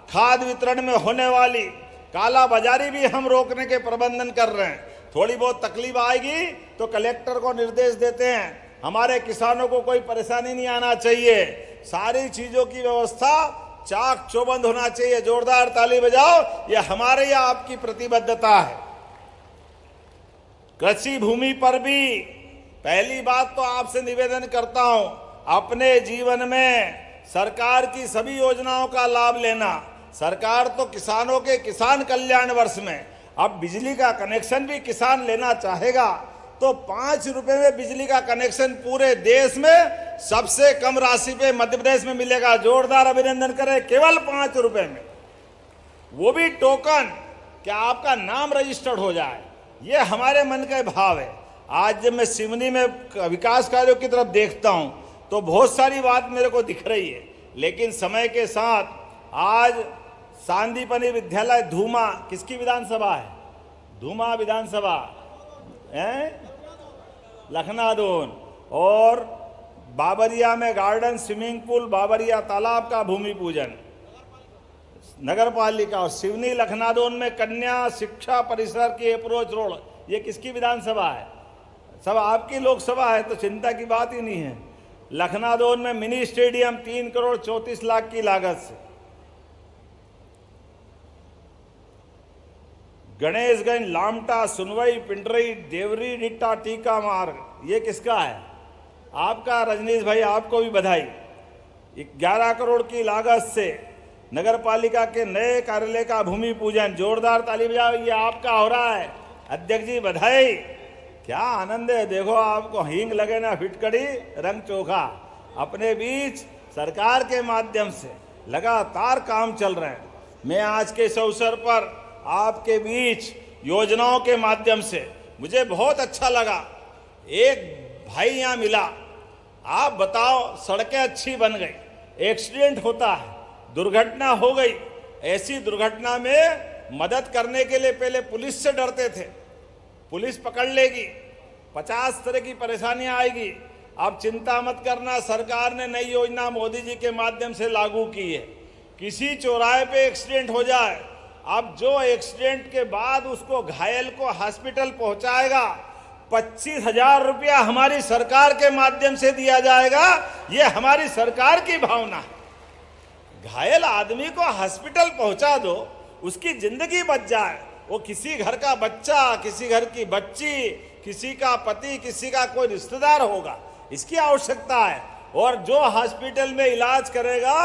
खाद वितरण में होने वाली काला बाजारी भी हम रोकने के प्रबंधन कर रहे हैं। थोड़ी बहुत तकलीफ आएगी तो कलेक्टर को निर्देश देते हैं, हमारे किसानों को कोई परेशानी नहीं आना चाहिए, सारी चीजों की व्यवस्था चाक चौबंद होना चाहिए। जोरदार ताली बजाओ, ये हमारे या आपकी प्रतिबद्धता है। कृषि भूमि पर भी पहली बात तो आपसे निवेदन करता हूं, अपने जीवन में सरकार की सभी योजनाओं का लाभ लेना। सरकार तो किसानों के किसान कल्याण वर्ष में अब बिजली का कनेक्शन भी किसान लेना चाहेगा तो 5 रुपए में बिजली का कनेक्शन पूरे देश में सबसे कम राशि पे मध्य प्रदेश में मिलेगा। जोरदार अभिनंदन करें, केवल 5 रुपए में, वो भी टोकन, क्या आपका नाम रजिस्टर्ड हो जाए। ये हमारे मन का भाव है। आज जब मैं सिवनी में विकास कार्यों की तरफ देखता हूं तो बहुत सारी बात मेरे को दिख रही है, लेकिन समय के साथ आज सांदीपनी विद्यालय धूमा किसकी विधानसभा है? धूमा विधानसभा है, लखनादोन, और बाबरिया में गार्डन, स्विमिंग पूल, बाबरिया तालाब का भूमि पूजन नगर पालिका, और सिवनी लखनादोन में कन्या शिक्षा परिसर की अप्रोच रोड, ये किसकी विधानसभा है? सब आपकी लोकसभा है, तो चिंता की बात ही नहीं है। लखनादोन में मिनी स्टेडियम 3 करोड़ 34 लाख की लागत से। गणेशगंज, लामटा, सुनवई, पिंडरई, देवरी, डिट्टा, टीका मार्ग, ये किसका है? आपका। रजनीश भाई, आपको भी बधाई। 11 करोड़ की लागत से नगर पालिका के नए कार्यालय का भूमि पूजन। जोरदार ताली बजाओ, ये आपका हो रहा है। अध्यक्ष जी बधाई। क्या आनंद है, देखो आपको हींग लगे ना फिटकड़ी रंग चोखा। अपने बीच सरकार के माध्यम से लगातार काम चल रहे हैं। मैं आज के इस अवसर पर आपके बीच योजनाओं के माध्यम से मुझे बहुत अच्छा लगा। एक भाई यहाँ मिला, आप बताओ, सड़कें अच्छी बन गई, एक्सीडेंट होता है, दुर्घटना हो गई, ऐसी दुर्घटना में मदद करने के लिए पहले पुलिस से डरते थे, पुलिस पकड़ लेगी, 50 तरह की परेशानियां आएगी। अब चिंता मत करना, सरकार ने नई योजना मोदी जी के माध्यम से लागू की है। किसी चौराहे पे एक्सीडेंट हो जाए, अब जो एक्सीडेंट के बाद उसको घायल को हॉस्पिटल पहुंचाएगा, 25,000 रुपया हमारी सरकार के माध्यम से दिया जाएगा। ये हमारी सरकार की भावना है। घायल आदमी को हॉस्पिटल पहुंचा दो, उसकी जिंदगी बच जाए। वो किसी घर का बच्चा, किसी घर की बच्ची, किसी का पति, किसी का कोई रिश्तेदार होगा, इसकी आवश्यकता है। और जो हॉस्पिटल में इलाज करेगा,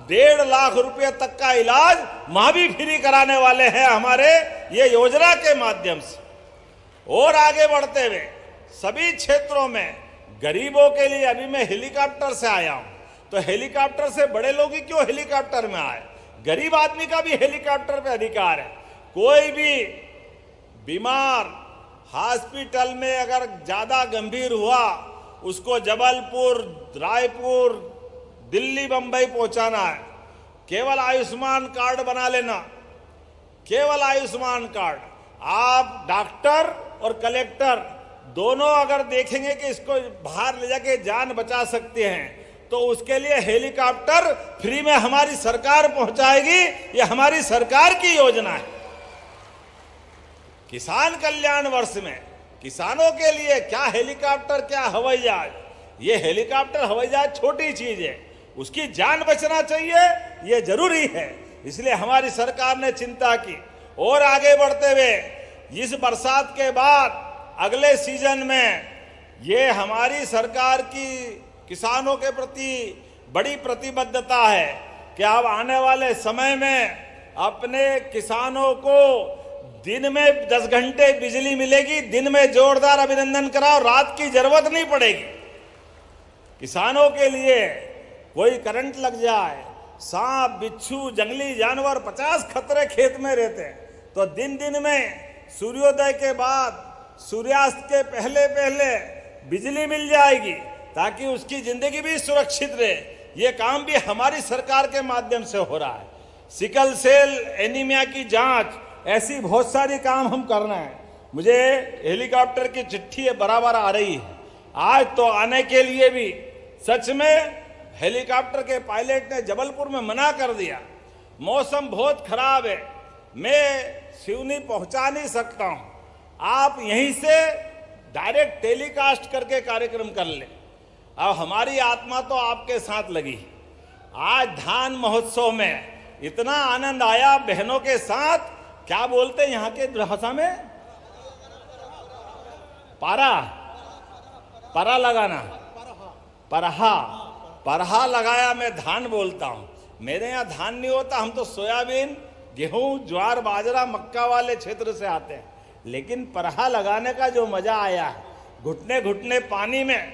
1.5 लाख रुपए तक का इलाज वहां भी फ्री कराने वाले हैं हमारे ये योजना के माध्यम से। और आगे बढ़ते हुए सभी क्षेत्रों में गरीबों के लिए, अभी मैं हेलीकॉप्टर से आया हूं, तो हेलीकॉप्टर से बड़े लोग ही क्यों हेलीकॉप्टर में आए? गरीब आदमी का भी हेलीकॉप्टर पे अधिकार है। कोई भी बीमार हॉस्पिटल में अगर ज्यादा गंभीर हुआ, उसको जबलपुर, रायपुर, दिल्ली, बंबई पहुंचाना है, केवल आयुष्मान कार्ड बना लेना, केवल आयुष्मान कार्ड। आप डॉक्टर और कलेक्टर दोनों अगर देखेंगे कि इसको बाहर ले जाके जान बचा सकते हैं, तो उसके लिए हेलीकॉप्टर फ्री में हमारी सरकार पहुंचाएगी। ये हमारी सरकार की योजना है। किसान कल्याण वर्ष में किसानों के लिए क्या हेलीकॉप्टर, क्या हवाई जहाज। ये हेलीकॉप्टर हवाई जहाज छोटी चीज है, उसकी जान बचना चाहिए, ये जरूरी है। इसलिए हमारी सरकार ने चिंता की। और आगे बढ़ते हुए इस बरसात के बाद अगले सीजन में ये हमारी सरकार की किसानों के प्रति बड़ी प्रतिबद्धता है कि अब आने वाले समय में अपने किसानों को दिन में 10 घंटे बिजली मिलेगी। दिन में जोरदार अभिनंदन कराओ, रात की जरूरत नहीं पड़ेगी। किसानों के लिए कोई करंट लग जाए, सांप, बिच्छू, जंगली जानवर 50 खतरे खेत में रहते हैं, तो दिन दिन में सूर्योदय के बाद, सूर्यास्त के पहले पहले बिजली मिल जाएगी ताकि उसकी जिंदगी भी सुरक्षित रहे। ये काम भी हमारी सरकार के माध्यम से हो रहा है। सिकल सेल एनीमिया की जांच, ऐसी बहुत सारी काम हम कर रहे हैं। मुझे हेलीकॉप्टर की चिट्ठी बराबर आ रही है। आज तो आने के लिए भी सच में हेलीकॉप्टर के पायलट ने जबलपुर में मना कर दिया। मौसम बहुत खराब है, मैं सिवनी पहुंचा नहीं सकता हूं, आप यहीं से डायरेक्ट टेलीकास्ट करके कार्यक्रम कर ले। अब हमारी आत्मा तो आपके साथ लगी। आज धान महोत्सव में इतना आनंद आया बहनों के साथ, क्या बोलते हैं यहाँ के भाषा में, पारा परा लगाना, परहा परहा लगाया, मैं धान बोलता हूं। मेरे यहाँ धान नहीं होता, हम तो सोयाबीन, गेहूं, ज्वार, बाजरा, मक्का वाले क्षेत्र से आते हैं, लेकिन परहा लगाने का जो मजा आया है, घुटने घुटने पानी में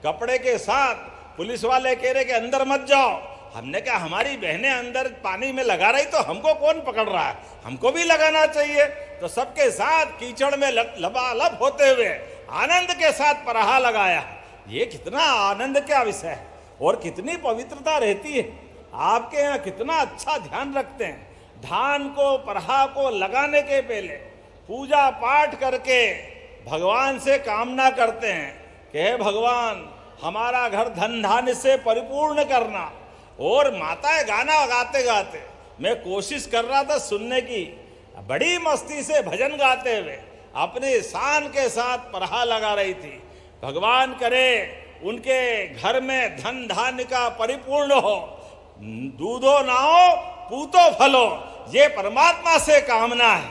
कपड़े के साथ, पुलिस वाले कह रहे कि अंदर मत जाओ, हमने कहा हमारी बहनें अंदर पानी में लगा रही तो हमको कौन पकड़ रहा है, हमको भी लगाना चाहिए। तो सबके साथ कीचड़ में लबालब होते हुए आनंद के साथ परहा लगाया। ये कितना आनंद का विषय है और कितनी पवित्रता रहती है। आपके यहाँ कितना अच्छा ध्यान रखते हैं। धान को, परहा को लगाने के पहले पूजा पाठ करके भगवान से कामना करते हैं कि हे भगवान, हमारा घर धन धान्य से परिपूर्ण करना। और माताएं गाना गाते गाते, मैं कोशिश कर रहा था सुनने की, बड़ी मस्ती से भजन गाते हुए अपने शान के साथ परहा लगा रही थी। भगवान करे उनके घर में धन धान्य का परिपूर्ण हो, दूधो नाओ पूतो फलो, ये परमात्मा से कामना है।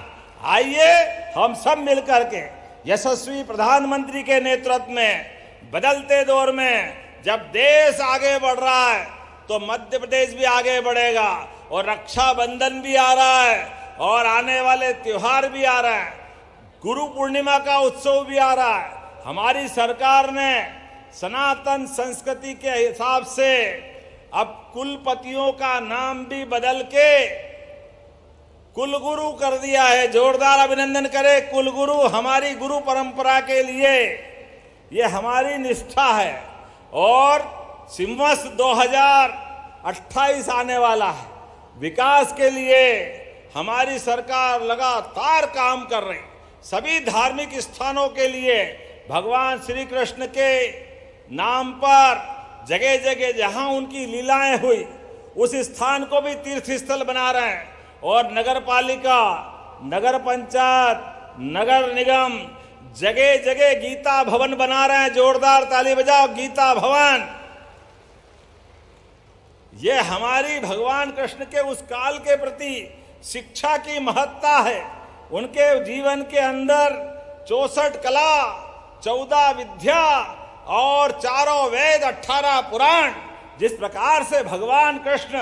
आइए हम सब मिलकर के यशस्वी प्रधानमंत्री के नेतृत्व में बदलते दौर में जब देश आगे बढ़ रहा है तो मध्य प्रदेश भी आगे बढ़ेगा। और रक्षाबंधन भी आ रहा है और आने वाले त्योहार भी आ रहे हैं, गुरु पूर्णिमा का उत्सव भी आ रहा है। हमारी सरकार ने सनातन संस्कृति के हिसाब से अब कुलपतियों का नाम भी बदल के कुलगुरु कर दिया है। जोरदार अभिनंदन करें कुलगुरु। हमारी गुरु परंपरा के लिए ये हमारी निष्ठा है। और सिंवत्सर 2028 आने वाला है, विकास के लिए हमारी सरकार लगातार काम कर रही। सभी धार्मिक स्थानों के लिए भगवान श्री कृष्ण के नाम पर जगह जगह जहां उनकी लीलाएं हुई उस स्थान को भी तीर्थ स्थल बना रहे हैं। और नगर पालिका, नगर पंचायत, नगर निगम जगह जगह गीता भवन बना रहे हैं। जोरदार ताली बजाओ, गीता भवन। ये हमारी भगवान कृष्ण के उस काल के प्रति शिक्षा की महत्ता है। उनके जीवन के अंदर 64 कला, 14 विद्या और 4 वेद, 18 पुराण। जिस प्रकार से भगवान कृष्ण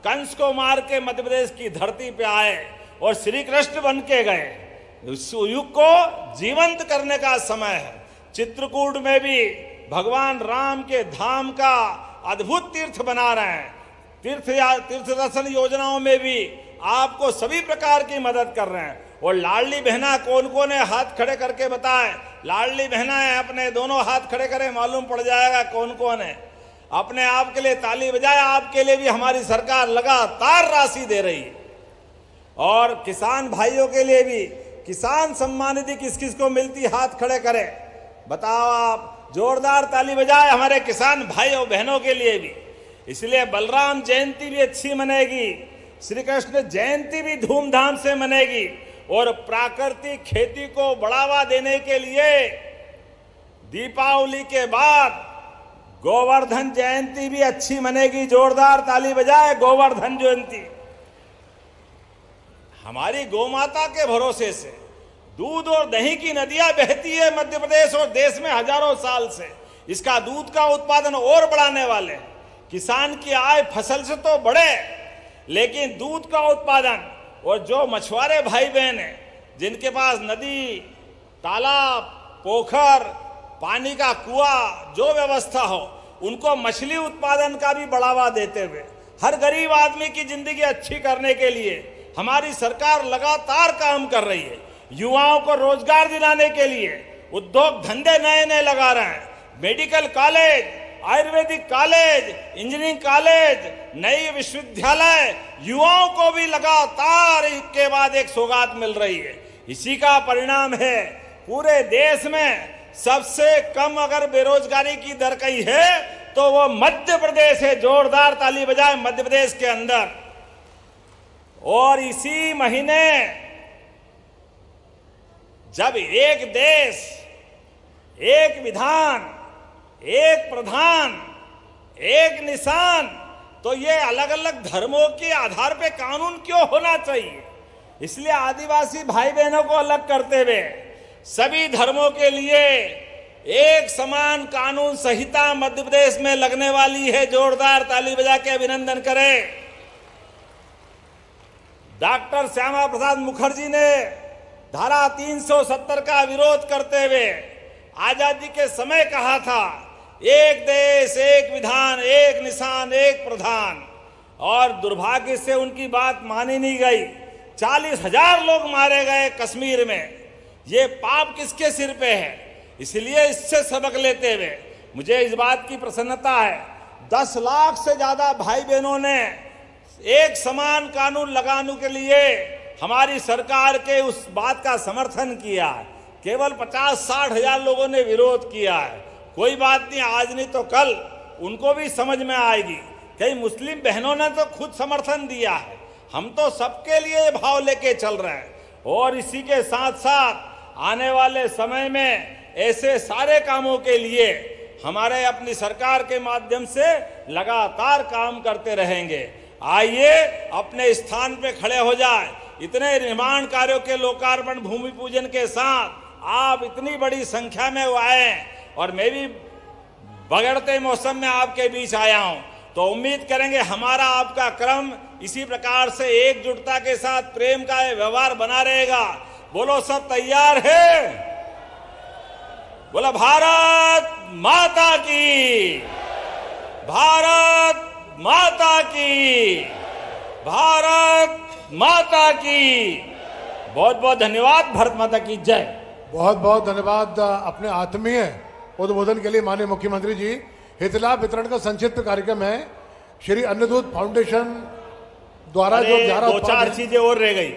कंस को मार के मध्य प्रदेश की धरती पे आए और श्री कृष्ण बन के गए, उस युग को जीवंत करने का समय है। चित्रकूट में भी भगवान राम के धाम का अद्भुत तीर्थ बना रहे हैं। तीर्थ दर्शन योजनाओं में भी आपको सभी प्रकार की मदद कर रहे हैं। और लाडली बहना कौन कौन है, हाथ खड़े करके बताएं। लाडली बहना है, अपने दोनों हाथ खड़े करें, मालूम पड़ जाएगा कौन कौन है। अपने आप के लिए ताली बजाए। आपके लिए भी हमारी सरकार लगातार राशि दे रही है। और किसान भाइयों के लिए भी किसान सम्मान निधि किस किस को मिलती, हाथ खड़े करें, बताओ आप। जोरदार ताली बजाए हमारे किसान भाइयों बहनों के लिए भी। इसलिए बलराम जयंती भी अच्छी मनेगी, श्री कृष्ण जयंती भी धूमधाम से मनेगी। और प्राकृतिक खेती को बढ़ावा देने के लिए दीपावली के बाद गोवर्धन जयंती भी अच्छी मनेगी। जोरदार ताली बजाए, गोवर्धन जयंती। हमारी गौमाता के भरोसे से दूध और दही की नदियां बहती है मध्य प्रदेश और देश में हजारों साल से। इसका दूध का उत्पादन और बढ़ाने वाले किसान की आय फसल से तो बढ़े, लेकिन दूध का उत्पादन और जो मछुआरे भाई बहन हैं जिनके पास नदी, तालाब, पोखर, पानी का कुआं, जो व्यवस्था हो, उनको मछली उत्पादन का भी बढ़ावा देते हुए हर गरीब आदमी की जिंदगी अच्छी करने के लिए हमारी सरकार लगातार काम कर रही है। युवाओं को रोजगार दिलाने के लिए उद्योग धंधे नए नए लगा रहे हैं। Medical college, Ayurvedic college, engineering college, नई विश्वविद्यालय, युवाओं को भी लगातार एक के बाद एक सौगात मिल रही है। इसी का परिणाम है पूरे देश में सबसे कम अगर बेरोजगारी की दर कही है तो वो मध्य प्रदेश है। जोरदार ताली बजाए मध्य प्रदेश के अंदर। और इसी महीने जब एक देश, एक विधान, एक प्रधान, एक निशान, तो ये अलग अलग धर्मों के आधार पे कानून क्यों होना चाहिए? इसलिए आदिवासी भाई बहनों को अलग करते हुए सभी धर्मों के लिए एक समान कानून संहिता मध्य प्रदेश में लगने वाली है। जोरदार ताली बजा के अभिनंदन करें। डॉक्टर श्यामा प्रसाद मुखर्जी ने धारा 370 का विरोध करते हुए आजादी के समय कहा था, एक देश, एक विधान, एक निशान, एक प्रधान, और दुर्भाग्य से उनकी बात मानी नहीं गई। 40,000 लोग मारे गए कश्मीर में। ये पाप किसके सिर पे है? इसलिए इससे सबक लेते हुए मुझे इस बात की प्रसन्नता है, 10 लाख से ज्यादा भाई बहनों ने एक समान कानून लगाने के लिए हमारी सरकार के उस बात का समर्थन किया है। केवल 50-60 हजार लोगों ने विरोध किया है। कोई बात नहीं, आज नहीं तो कल उनको भी समझ में आएगी। कई मुस्लिम बहनों ने तो खुद समर्थन दिया है। हम तो सबके लिए भाव लेके चल रहे हैं, और इसी के साथ साथ आने वाले समय में ऐसे सारे कामों के लिए हमारे अपनी सरकार के माध्यम से लगातार काम करते रहेंगे। आइए अपने स्थान पे खड़े हो जाए। इतने निर्माण कार्यों के लोकार्पण भूमि पूजन के साथ आप इतनी बड़ी संख्या में आए, और मैं भी बगड़ते मौसम में आपके बीच आया हूं, तो उम्मीद करेंगे हमारा आपका क्रम इसी प्रकार से एकजुटता के साथ प्रेम का व्यवहार बना रहेगा। बोलो सब तैयार है? बोला भारत माता की, भारत माता की, भारत माता की। बहुत बहुत धन्यवाद। भारत माता की जय। बहुत बहुत धन्यवाद अपने आत्मीय उद्बोधन के लिए माननीय मुख्यमंत्री जी। हितलाभ वितरण का संक्षिप्त कार्यक्रम है। श्री अन्नदूत फाउंडेशन द्वारा जो 2-4 चीजें और रह गई।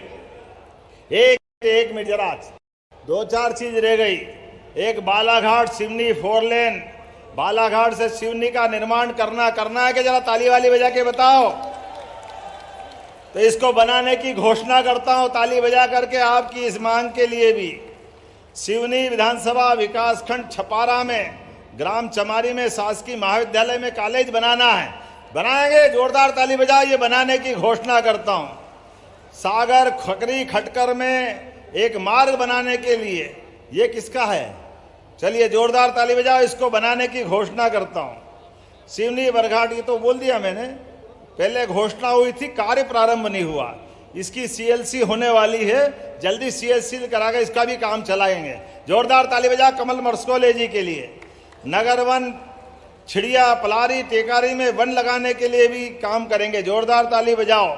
एक मिनट जरा, 2-4 चीज रह गई। एक बालाघाट सिवनी 4 लेन, बालाघाट से सिवनी का निर्माण करना है कि जरा ताली वाली बजा के बताओ। तो इसको बनाने की घोषणा करता हूं ताली बजा करके आपकी इस मांग के लिए भी। सिवनी विधानसभा विकासखंड छपारा में ग्राम चमारी में शासकीय महाविद्यालय में कॉलेज बनाना है, बनाएंगे। जोरदार ताली बजाओ, ये बनाने की घोषणा करता हूं। सागर खकरी खटकर में एक मार्ग बनाने के लिए, ये किसका है? चलिए जोरदार ताली बजाओ, इसको बनाने की घोषणा करता हूं। सिवनी बरघाट, ये तो बोल दिया मैंने, पहले घोषणा हुई थी, कार्य प्रारंभ नहीं हुआ। इसकी सीएलसी होने वाली है, जल्दी सीएलसी कराकर इसका भी काम चलाएंगे। जोरदार ताली बजाओ कमल मरसकोले जी के लिए। नगर वन छिड़िया पलारी टेकारी में वन लगाने के लिए भी काम करेंगे। जोरदार ताली बजाओ।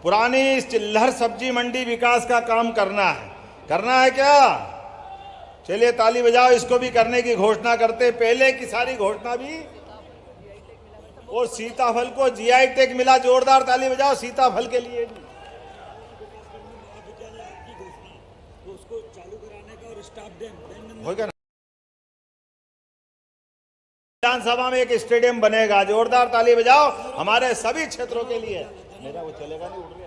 पुरानी चिल्लहर सब्जी मंडी विकास का काम करना है क्या? चलिए ताली बजाओ, इसको भी करने की घोषणा करते। पहले की सारी घोषणा भी। और सीताफल को जीआई टैग मिला। जोरदार ताली बजाओ सीताफल के लिए भी। उसको चालू कराने का और स्टाफ होगा ना। विधानसभा में एक स्टेडियम बनेगा। जोरदार ताली बजाओ हमारे सभी क्षेत्रों के लिए। मेरा वो चलेगा नहीं।